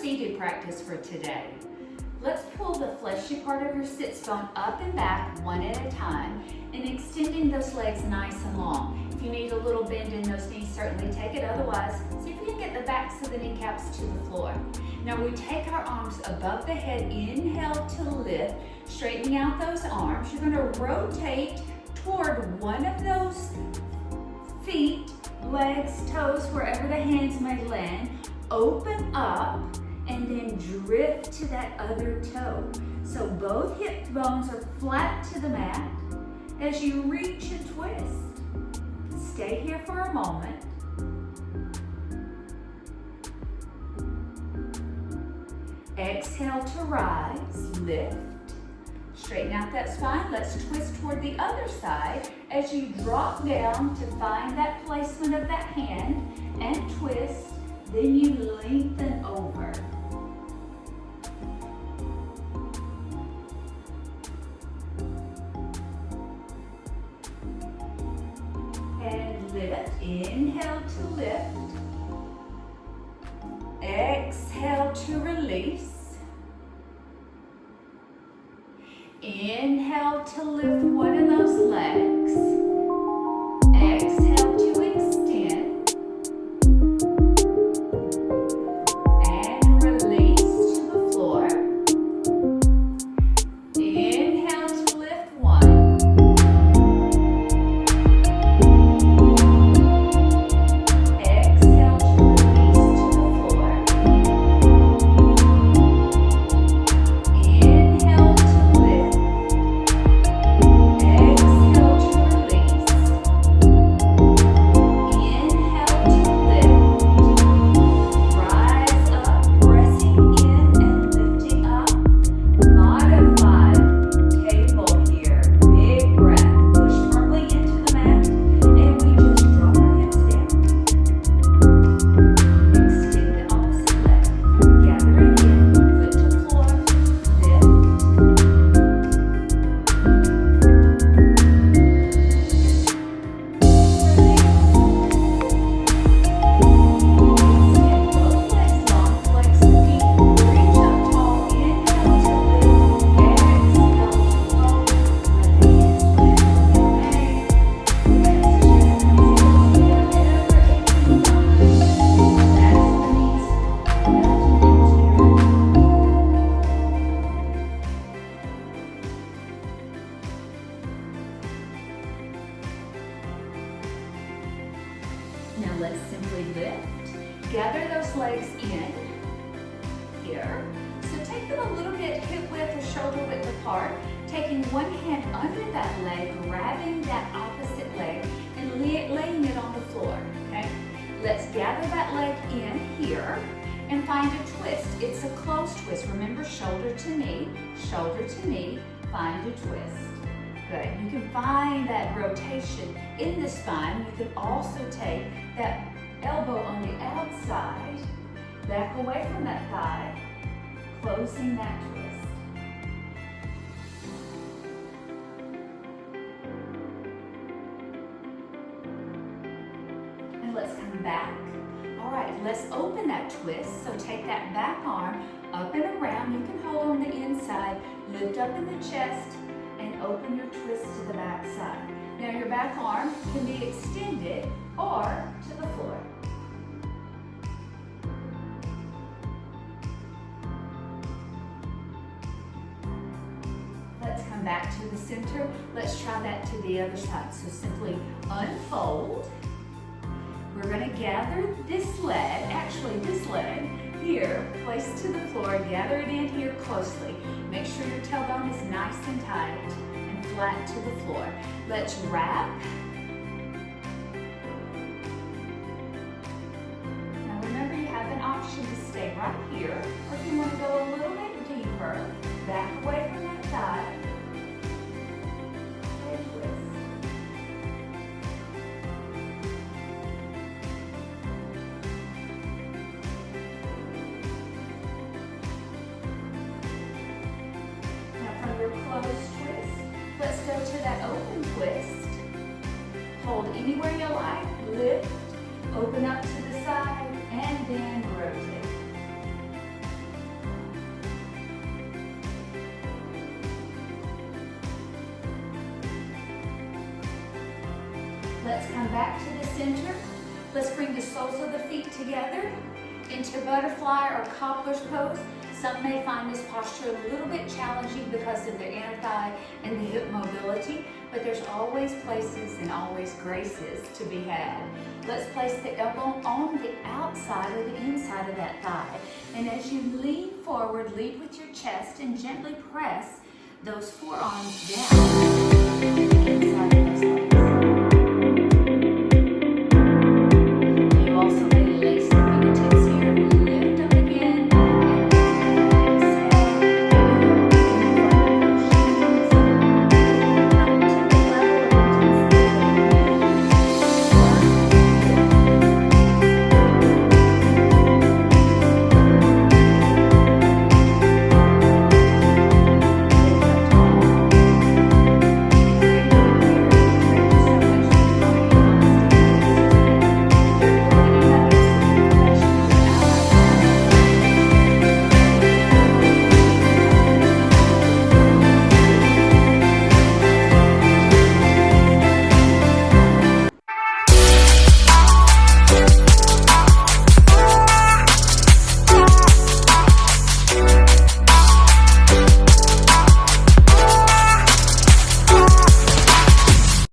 seated practice for today. Let's pull the fleshy part of your sits bone up and back one at a time and extending those legs nice and long. If you need a little bend in those knees, certainly take it. Otherwise, see if you can get the backs of the kneecaps to the floor. Now we take our arms above the head, inhale to lift, straightening out those arms. You're gonna rotate toward one of those feet, legs, toes, wherever the hands may land. Open up and then drift to that other toe. So both hip bones are flat to the mat as you reach and twist. Stay here for a moment. Exhale to rise, lift. Straighten out that spine. Let's twist toward the other side as you drop down to find that placement of that hand and twist. Then you lengthen over. And lift. Inhale to lift. Exhale to release. Inhale to lift one of those legs. Exhale to extend. And release to the floor. Inhale to lift one. Exhale to release to the floor. Inhale to lift. Exhale to release. Inhale to lift. Rise up, pressing in and lifting up. Modified table here. Big breath. Push firmly into the mat. And we just drop our hips down. Extend the opposite leg. Gather it in. Foot to floor. Lift. Extend both legs long, flex the feet, reach up tall, inhale to lift, exhale to fold, let the hands land when they may, press chest and heels wherever it can find, relax the knees, melting into your Now let's simply lift. Gather those legs in here. So take them a little bit hip width or shoulder width apart, taking one hand under that leg, grabbing that opposite leg and laying it on the floor, okay? Let's gather that leg in here and find a twist. It's a closed twist. Remember, shoulder to knee, find a twist. Good. You can find that rotation in the spine. You can also take that elbow on the outside, back away from that thigh, closing that twist. And let's come back. All right, let's open that twist. So take that back arm up and around. You can hold on the inside, lift up in the chest, and open your twist to the back side. Now your back arm can be extended or to the floor. Let's come back to the center. Let's try that to the other side. So simply unfold. We're going to gather this leg here, place to the floor, gather it in here closely. Make sure your tailbone is nice and tight and flat to the floor. Let's wrap. Now remember, you have an option to stay right here, or if you want to go a little bit deeper, back away from that thigh, and twist. Closed twist. Let's go to that open twist. Hold anywhere you like. Lift, open up to the side, and then rotate. Let's come back to the center. Let's bring the soles of the feet together into butterfly or cobbler's pose. Some may find this posture a little bit challenging because of their inner thigh and the hip mobility, but there's always places and always graces to be had. Let's place the elbow on the outside or the inside of that thigh. And as you lean forward, lead with your chest and gently press those forearms down.